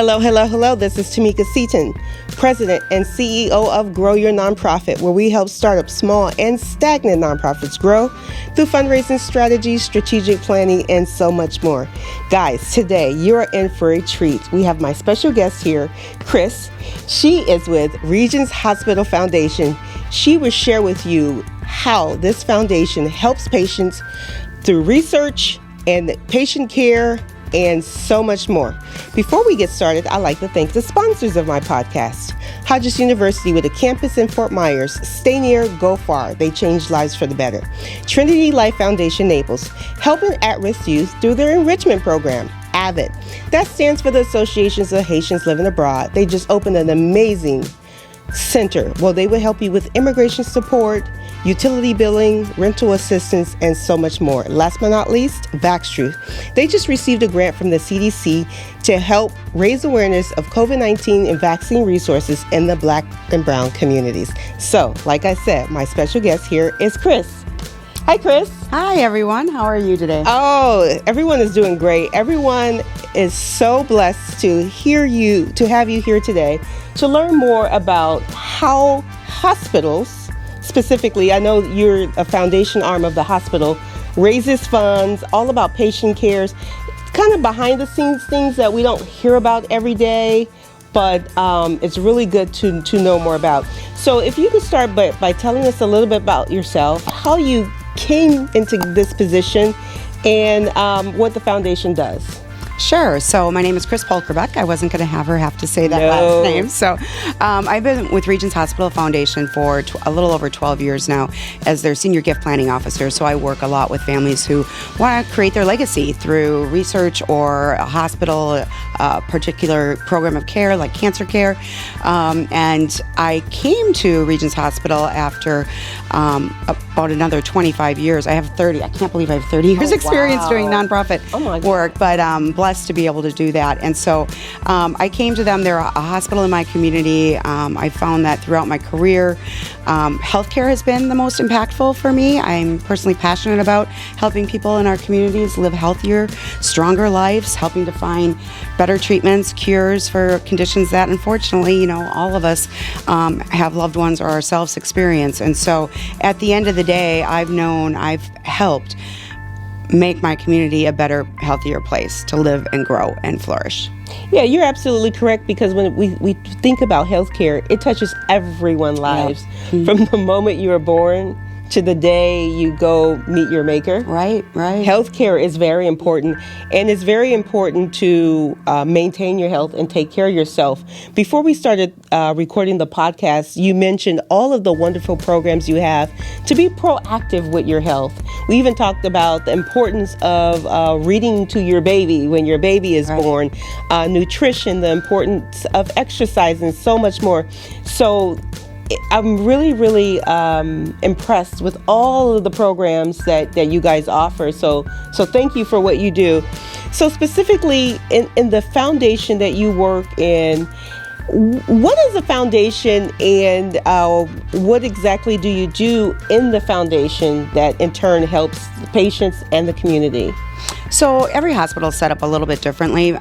Hello, hello, hello. This is Tamika Seaton, President and CEO of Grow Your Nonprofit, where we help startup small and stagnant nonprofits grow through fundraising strategies, strategic planning, and so much more. Guys, today you're in for a treat. We have my special guest here, Chris. She is with Regents Hospital Foundation. She will share with you how this foundation helps patients through research and patient care and so much more. Before we get started, I'd like to thank the sponsors of my podcast. Hodges University with a campus in Fort Myers. Stay near, go far. They change lives for the better. Trinity Life Foundation Naples, helping at-risk youth through their enrichment program. AVID, that stands for the Associations of Haitians Living Abroad. They just opened an amazing center. Well, they will help you with immigration support, utility billing, rental assistance, and so much more. Last but not least, VaxTruth. They just received a grant from the CDC to help raise awareness of COVID-19 and vaccine resources in the Black and Brown communities. So, like I said, my special guest here is Chris. Hi, Chris. Hi, everyone. How are you today? Oh, everyone is doing great. Everyone is so blessed to have you here today to learn more about how hospitals, specifically, I know you're a foundation arm of the hospital, raises funds, all about patient cares, kind of behind the scenes things that we don't hear about every day, but it's really good to know more about. So if you could start by telling us a little bit about yourself, how you came into this position, and what the foundation does. Sure. So my name is Chris Pulkrabek. I wasn't going to have to say that last name. So I've been with Regents Hospital Foundation for a little over 12 years now as their senior gift planning officer. So I work a lot with families who want to create their legacy through research or a hospital, a particular program of care like cancer care. And I came to Regents Hospital after about another 25 years. I have 30. I can't believe I have 30 years experience doing nonprofit work, but blessed to be able to do that. And so I came to them. They're a hospital in my community. I found that throughout my career, healthcare has been the most impactful for me. I'm personally passionate about helping people in our communities live healthier, stronger lives, helping to find better treatments, cures for conditions that unfortunately, all of us have loved ones or ourselves experience. And so at the end of the day, I've helped make my community a better, healthier place to live and grow and flourish. Yeah, you're absolutely correct, because when we think about healthcare, it touches everyone's lives, from the moment you were born to the day you go meet your maker. Right. Healthcare is very important, and it's very important to maintain your health and take care of yourself. Before we started recording the podcast, you mentioned all of the wonderful programs you have to be proactive with your health. We even talked about the importance of reading to your baby when your baby is born, nutrition, the importance of exercise, and so much more. So I'm really, really impressed with all of the programs that you guys offer. So thank you for what you do. So specifically in the foundation that you work in, what is the foundation, and what exactly do you do in the foundation that in turn helps the patients and the community? So every hospital is set up a little bit differently.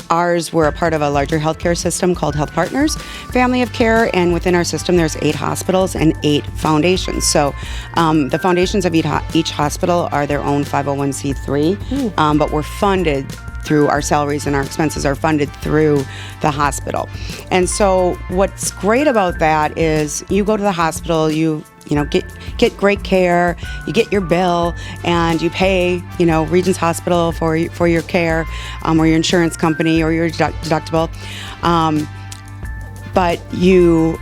Ours, we're a part of a larger healthcare system called Health Partners Family of Care, and within our system there's 8 hospitals and 8 foundations. So the foundations of each hospital are their own 501c3, but we're funded through our salaries, and our expenses are funded through the hospital. And so what's great about that is you go to the hospital, you get great care, you get your bill, and you pay, Regents Hospital for your care, or your insurance company, or your deductible. But you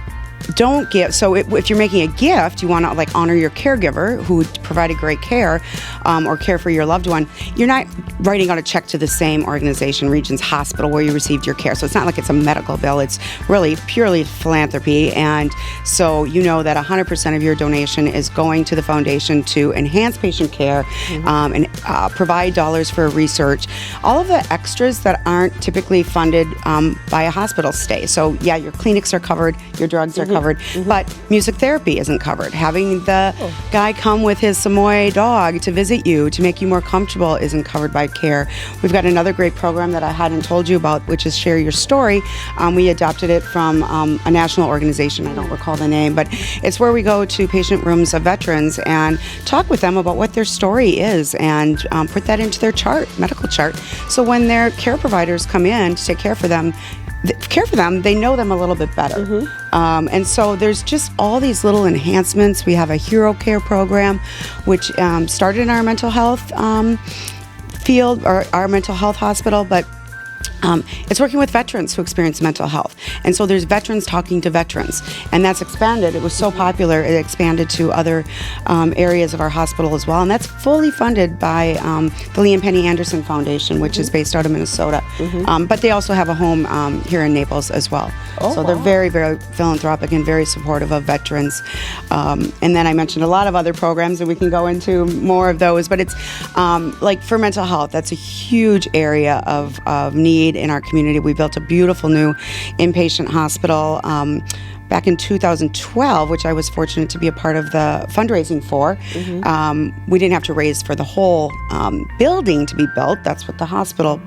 don't give. So if you're making a gift, you want to honor your caregiver who provided great care, or care for your loved one. You're not writing out a check to the same organization, Regents Hospital, where you received your care. So it's not like it's a medical bill. It's really purely philanthropy. And so that 100% of your donation is going to the foundation to enhance patient care, and provide dollars for research. All of the extras that aren't typically funded by a hospital stay. So yeah, your clinics are covered, your drugs are covered, but music therapy isn't covered. Having the guy come with his Samoy dog to visit you to make you more comfortable isn't covered by care. We've got another great program that I hadn't told you about, which is Share Your Story. We adopted it from a national organization. I don't recall the name, but it's where we go to patient rooms of veterans and talk with them about what their story is and put that into their medical chart. So when their care providers come in to take care for them, they know them a little bit better. And so there's just all these little enhancements. We have a hero care program, which started in our mental health field, or our mental health hospital, but it's working with veterans who experience mental health. And so there's veterans talking to veterans. And that's expanded. It was so popular, it expanded to other areas of our hospital as well. And that's fully funded by the Lee and Penny Anderson Foundation, which is based out of Minnesota. But they also have a home here in Naples as well. So they're very, very philanthropic and very supportive of veterans. And then I mentioned a lot of other programs, and we can go into more of those. But it's like for mental health, that's a huge area of need in our community. We built a beautiful new inpatient hospital back in 2012, which I was fortunate to be a part of the fundraising for. We didn't have to raise for the whole building to be built. That's what the hospital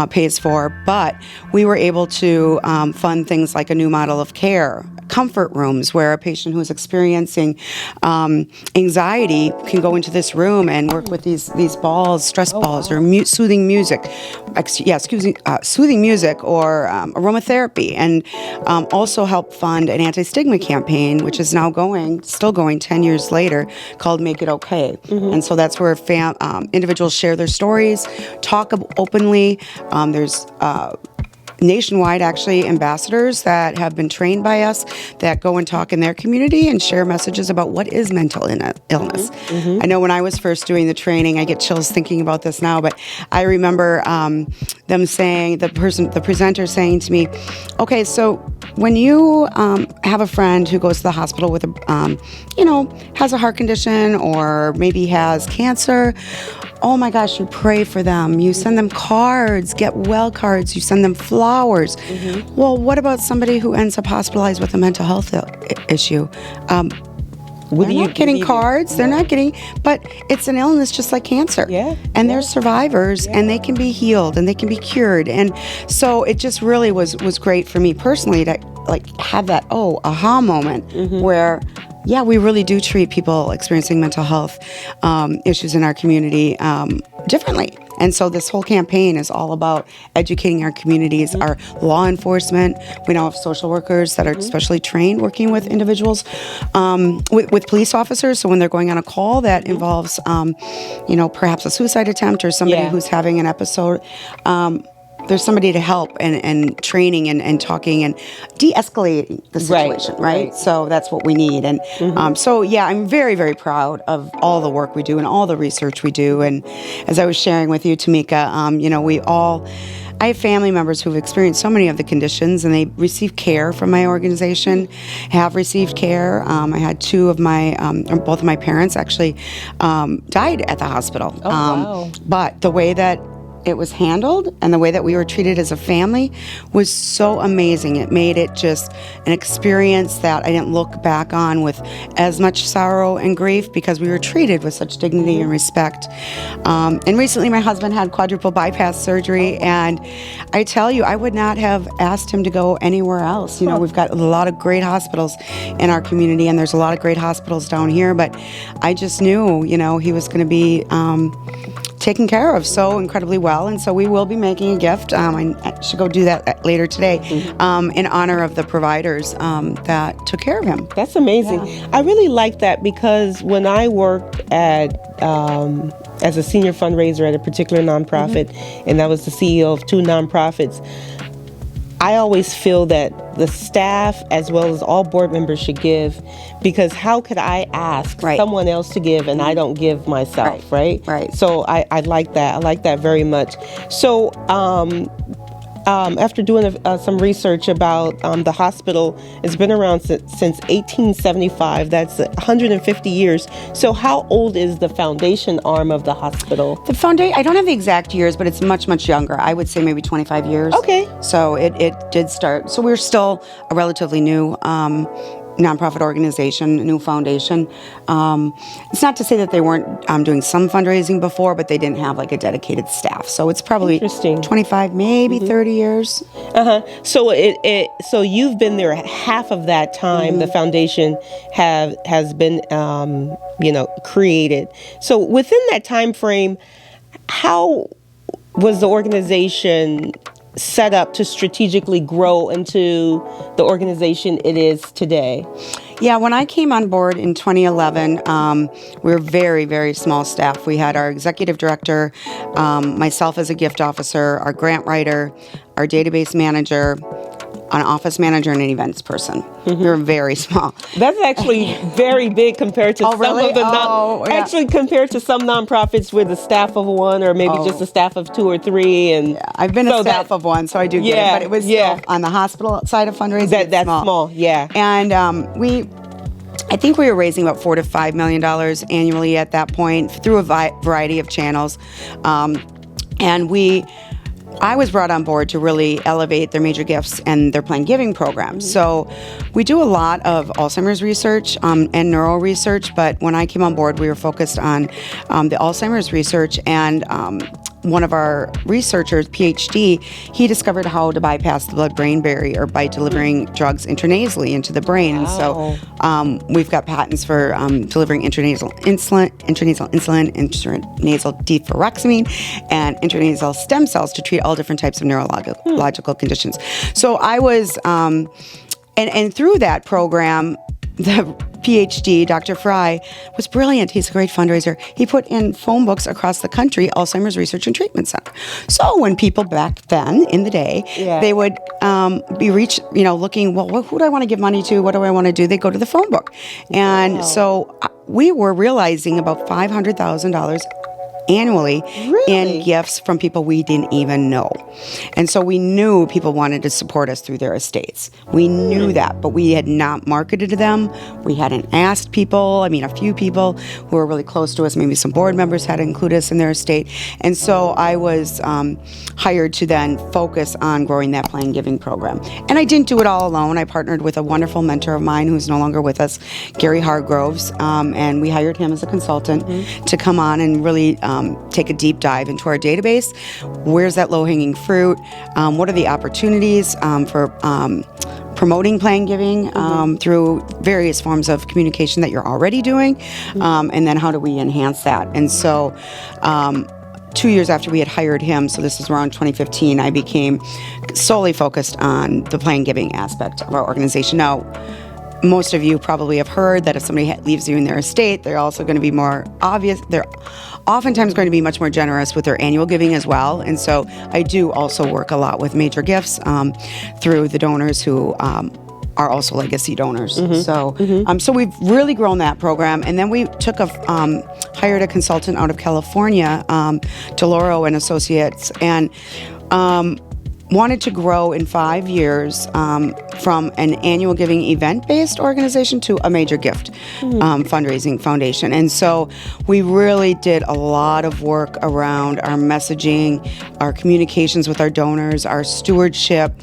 pays for. But we were able to fund things like a new model of care, comfort rooms, where a patient who's experiencing anxiety can go into this room and work with these balls, stress balls, or soothing music. Soothing music or aromatherapy, and also help fund an anti-stigma campaign, which is now still going 10 years later, called Make It Okay. And so that's where individuals share their stories, talk openly. There's nationwide, actually, ambassadors that have been trained by us that go and talk in their community and share messages about what is mental illness. I know when I was first doing the training, I get chills thinking about this now, but I remember them saying, the presenter saying to me, okay, so when you have a friend who goes to the hospital with has a heart condition or maybe has cancer, oh my gosh, you pray for them. You send them cards, get well cards. You send them flowers. Well, what about somebody who ends up hospitalized with a mental health issue? They're not getting cards. They're not getting, but it's an illness just like cancer. And they're survivors, and they can be healed, and they can be cured. And so it just really was great for me personally to have that aha moment where, yeah, we really do treat people experiencing mental health issues in our community differently. And so this whole campaign is all about educating our communities, our law enforcement. We now have social workers that are specially trained working with individuals, with police officers. So when they're going on a call that involves, perhaps a suicide attempt or somebody who's having an episode, there's somebody to help and training and talking and de-escalating the situation, right? So that's what we need. And so, yeah, I'm very, very proud of all the work we do and all the research we do. And as I was sharing with you, Tamika, I have family members who've experienced so many of the conditions, and they receive care from my organization, have received care. I had both of my parents actually died at the hospital. But the way that it was handled and the way that we were treated as a family was so amazing. It made it just an experience that I didn't look back on with as much sorrow and grief, because we were treated with such dignity and respect. And recently my husband had quadruple bypass surgery, and I tell you, I would not have asked him to go anywhere else. We've got a lot of great hospitals in our community, and there's a lot of great hospitals down here, but I just knew, he was going to be taken care of so incredibly well. And so we will be making a gift. I should go do that later today in honor of the providers that took care of him. That's amazing. I really like that, because when I worked as a senior fundraiser at a particular nonprofit, and I was the CEO of 2 nonprofits, I always feel that the staff as well as all board members should give, because how could I ask someone else to give and I don't give myself, right? So I like that. I like that very much. So after doing some research about the hospital, it's been around since 1875. That's 150 years. So how old is the foundation arm of the hospital? The foundation, I don't have the exact years, but it's much, much younger. I would say maybe 25 years. Okay. So it did start. So we're still a relatively new nonprofit organization, a new foundation. It's not to say that they weren't doing some fundraising before, but they didn't have like a dedicated staff. So it's probably 25, maybe 30 years. So so you've been there half of that time. The foundation has been created. So within that time frame, how was the organization set up to strategically grow into the organization it is today? Yeah, when I came on board in 2011, we were very, very small staff. We had our executive director, myself as a gift officer, our grant writer, our database manager, an office manager, and an events person. We were very small. That's actually very big compared to some of the actually compared to some nonprofits with a staff of one or maybe just a staff of 2 or 3. And I've been a staff of one, so I do get it. But it was still on the hospital side of fundraising. That's small. Yeah. And I think we were raising about $4 to $5 million annually at that point through a variety of channels, and I was brought on board to really elevate their major gifts and their planned giving program. So we do a lot of Alzheimer's research and neuro research, but when I came on board, we were focused on the Alzheimer's research, and one of our researchers, PhD, he discovered how to bypass the blood-brain barrier by delivering drugs intranasally into the brain. And so we've got patents for delivering intranasal insulin, intranasal deferoxamine, and intranasal stem cells to treat all different types of neurological conditions. So I was, and through that program, the PhD, Dr. Fry, was brilliant. He's a great fundraiser. He put in phone books across the country, Alzheimer's Research and Treatment Center. So when people back then, in the day, they would be looking, well, who do I want to give money to? What do I want to do? They go to the phone book. And so we were realizing about $500,000 annually in gifts from people we didn't even know. And so we knew people wanted to support us through their estates. We knew that, but we had not marketed to them. We hadn't asked people. I mean, a few people who were really close to us, maybe some board members had included us in their estate. And so I was hired to then focus on growing that planned giving program. And I didn't do it all alone. I partnered with a wonderful mentor of mine who's no longer with us, Gary Hargroves, and we hired him as a consultant to come on and really take a deep dive into our database. Where's that low-hanging fruit? What are the opportunities for promoting planned giving through various forms of communication that you're already doing? And then how do we enhance that? And so 2 years after we had hired him, so this is around 2015, I became solely focused on the planned giving aspect of our organization. Now, most of you probably have heard that if somebody leaves you in their estate, they're also going to be more obvious. They're oftentimes going to be much more generous with their annual giving as well. And so I do also work a lot with major gifts through the donors who are also legacy donors. So we've really grown that program. And then we hired a consultant out of California, Deloro and Associates, and wanted to grow in 5 years from an annual giving event-based organization to a major gift fundraising foundation. And so we really did a lot of work around our messaging, our communications with our donors, our stewardship,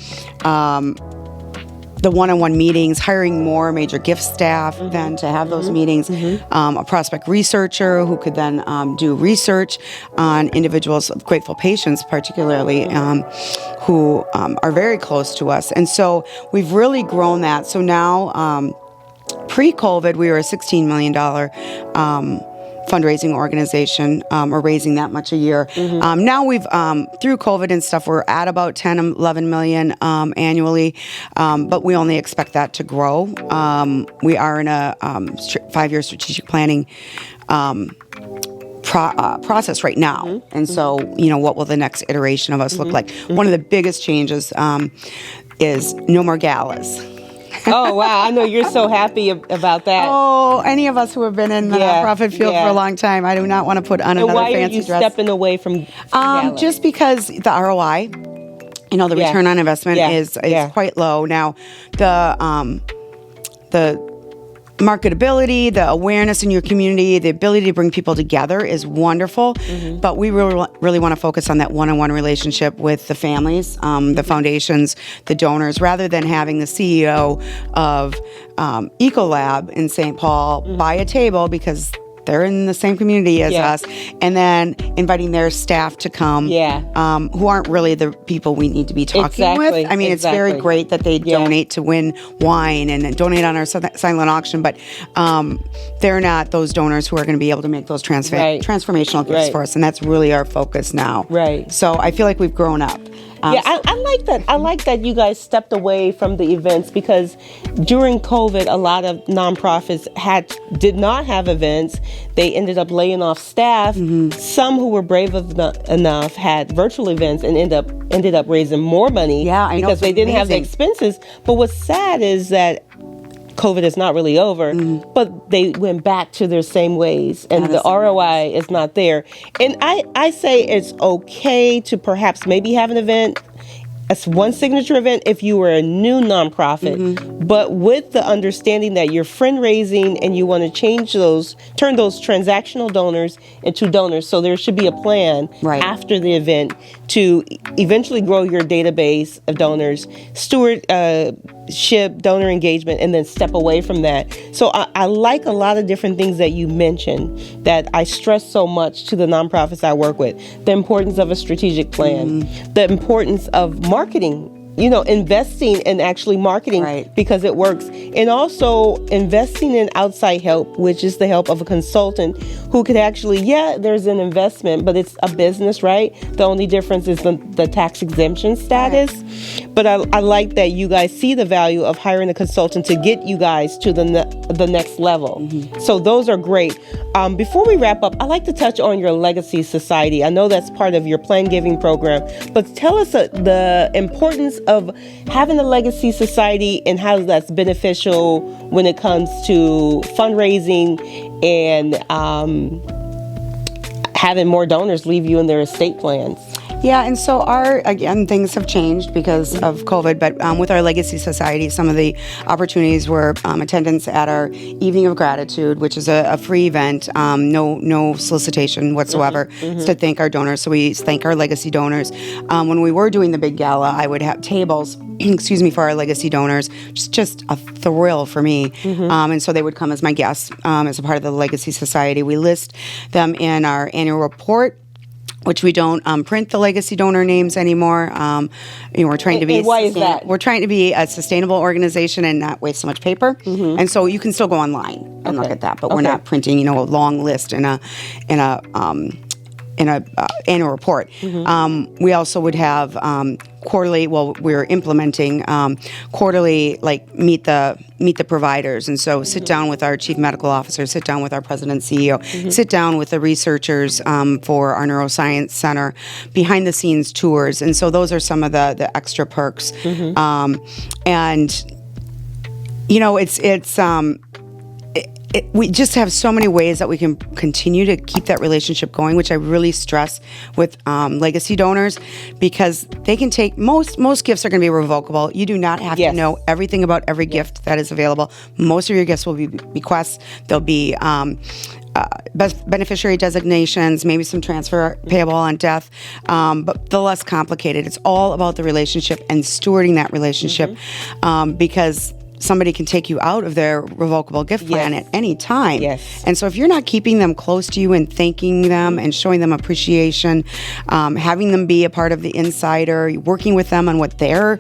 the one-on-one meetings, hiring more major gift staff then to have those meetings, a prospect researcher who could then do research on individuals, grateful patients particularly, who are very close to us. And so we've really grown that. So now, pre-COVID, we were a $16 million fundraising organization, or raising that much a year. Now we've, through COVID and stuff, we're at about 10, 11 million annually, but we only expect that to grow. We are in a 5-year strategic planning process right now. And so, what will the next iteration of us look like? One of the biggest changes is no more galas. Oh, wow. I know you're so happy about that. Oh, any of us who have been in the nonprofit field for a long time, I do not want to put on another fancy dress. And why are you stepping away from galas? Just because the ROI. You know, the Yeah. return on investment Yeah. is Yeah. quite low. Now, the marketability, the awareness in your community, the ability to bring people together is wonderful. But we really want to focus on that one-on-one relationship with the families, the foundations, the donors, rather than having the CEO of Ecolab in St. Paul buy a table because they're in the same community as Yeah. us, and then inviting their staff to come, Yeah. who aren't really the people we need to be talking Exactly, with. I mean, it's very exactly. great that they Yeah. donate to win wine and donate on our silent auction, but they're not those donors who are going to be able to make those Right. transformational gifts Right. for us, and that's really our focus now. Right. So I feel like we've grown up. Yeah, I like that. I like that you guys stepped away from the events, because during COVID, a lot of nonprofits did not have events. They ended up laying off staff. Some who were brave enough had virtual events and ended up raising more money. Yeah, I know, because it's they didn't have the amazing. expenses. But what's sad is that COVID is not really over, but they went back to their same ways, and the ROI is not there. And I say it's okay to perhaps maybe have an event, as one signature event, if you were a new nonprofit, but with the understanding that you're fundraising and you want to turn those transactional donors into donors. So there should be a plan after the event to eventually grow your database of donors, stewardship, donor engagement, and then step away from that. So I like a lot of different things that you mentioned that I stress so much to the nonprofits I work with. The importance of a strategic plan, the importance of marketing, investing in actually marketing because it works. And also investing in outside help, which is the help of a consultant who could actually, there's an investment, but it's a business, right? The only difference is the tax exemption status. But I like that you guys see the value of hiring a consultant to get you guys to the next level. So those are great. Before we wrap up, I'd like to touch on your Legacy Society. I know that's part of your Plan Giving program, but tell us the importance of having a Legacy Society and how that's beneficial when it comes to fundraising and having more donors leave you in their estate plans. Yeah, and so things have changed because of COVID, but with our Legacy Society, some of the opportunities were attendance at our Evening of Gratitude, which is a free event, no solicitation whatsoever, to thank our donors. So we thank our legacy donors. When we were doing the big gala, I would have tables, for our legacy donors, just a thrill for me. And so they would come as my guests as a part of the Legacy Society. We list them in our annual report, which we don't print the legacy donor names anymore. We're trying to be. Why is that? We're trying to be a sustainable organization and not waste so much paper. And so you can still go online and look at that, but we're not printing, a long list in a annual report. We also would have quarterly. Well, we're implementing quarterly, like meet the providers, and so sit down with our chief medical officer, sit down with our president and CEO, sit down with the researchers for our neuroscience center, behind the scenes tours, and so those are some of the extra perks. We just have so many ways that we can continue to keep that relationship going, which I really stress with legacy donors, because they can take most gifts are going to be revocable. You do not have to know everything about every gift that is available. Most of your gifts will be bequests. There'll be beneficiary designations, maybe some transfer payable on death, but the less complicated. It's all about the relationship and stewarding that relationship, because somebody can take you out of their revocable gift plan at any time. And so if you're not keeping them close to you and thanking them and showing them appreciation, having them be a part of the insider, working with them on what their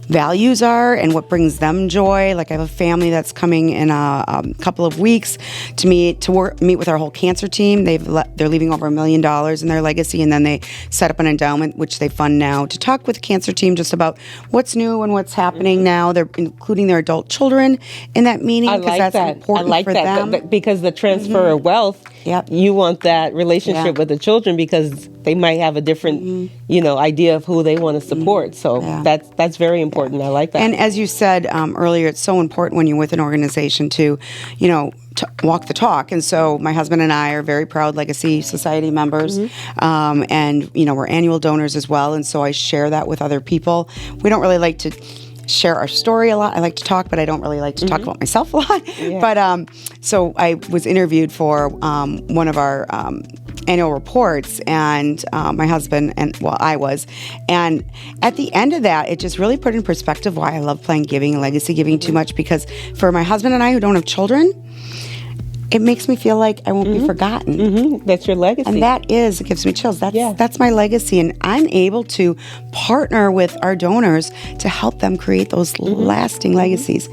values are and what brings them joy. Like I have a family that's coming in a couple of weeks to meet with our whole cancer team. They're leaving over $1 million in their legacy, and then they set up an endowment which they fund now to talk with the cancer team just about what's new and what's happening now. They're including their adult children in that meeting because that's important for them. Because the transfer of wealth you want that relationship with the children because they might have a different, idea of who they want to support. So that's very important. I like that. And as you said earlier, it's so important when you're with an organization to, walk the talk. And so my husband and I are very proud Legacy Society members, and we're annual donors as well. And so I share that with other people. We don't really like to share our story a lot. I like to talk, but I don't really like to talk about myself a lot. Yeah. But so I was interviewed for one of our annual reports, and my husband I was. And at the end of that, it just really put in perspective why I love Planned Giving and Legacy Giving too much, because for my husband and I who don't have children, it makes me feel like I won't be forgotten. That's your legacy. And it gives me chills. That's my legacy. And I'm able to partner with our donors to help them create those lasting legacies,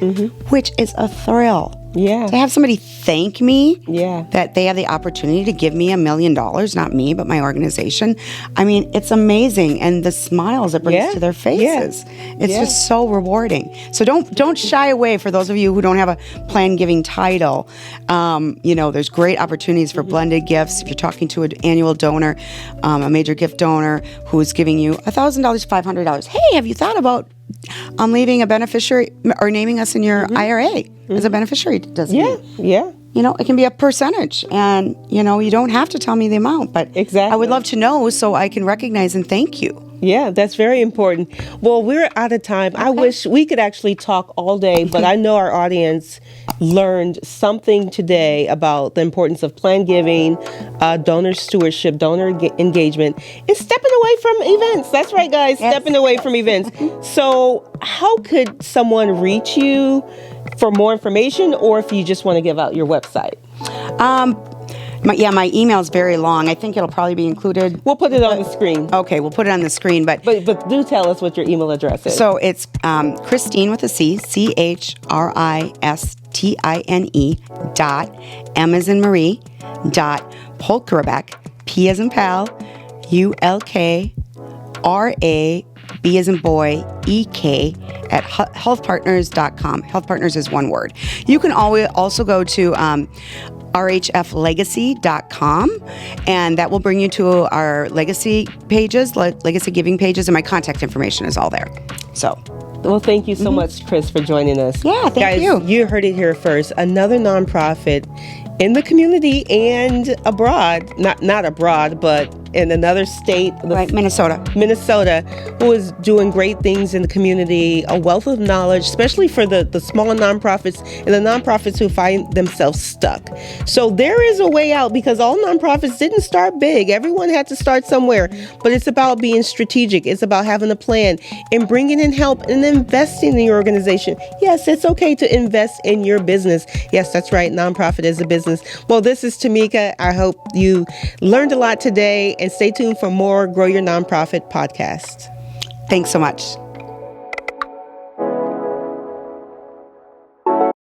which is a thrill. Yeah. To have somebody thank me Yeah. that they have the opportunity to give me $1 million, not me, but my organization. I mean, it's amazing. And the smiles it brings to their faces. It's just so rewarding. So don't shy away. For those of you who don't have a Planned Giving title, there's great opportunities for blended gifts. If you're talking to an annual donor, a major gift donor who is giving you $1,000, $500. Hey, have you thought about leaving a beneficiary or naming us in your IRA as a beneficiary? Yeah. It can be a percentage, and you don't have to tell me the amount, but I would love to know so I can recognize and thank you. Yeah, that's very important. Well, we're out of time. Okay. I wish we could actually talk all day, but I know our audience learned something today about the importance of planned giving, donor stewardship, donor engagement, and stepping away from events. That's right, guys, stepping away from events. So how could someone reach you for more information, or if you just want to give out your website? My email is very long. I think it'll probably be included. We'll put it on the screen. Okay, we'll put it on the screen. But do tell us what your email address is. So it's Christine with a C, CHRISTINE M as in Marie .Pulkrabek, P as in pal, ULKRA, B as in boy, EK at healthpartners.com. Health Partners is one word. You can also go to rhflegacy.com, and that will bring you to our legacy pages, legacy giving pages, and my contact information is all there. So, well, thank you so much, Chris, for joining us. Yeah, thank you. You heard it here first. Another nonprofit in the community and abroad, not abroad, but in another state. Right, Minnesota, who is doing great things in the community, a wealth of knowledge, especially for the small nonprofits and the nonprofits who find themselves stuck. So there is a way out, because all nonprofits didn't start big. Everyone had to start somewhere, but it's about being strategic. It's about having a plan and bringing in help and investing in your organization. Yes, it's okay to invest in your business. Yes, that's right. Nonprofit is a business. Well, this is Tamika. I hope you learned a lot today, and stay tuned for more Grow Your Nonprofit podcast. Thanks so much.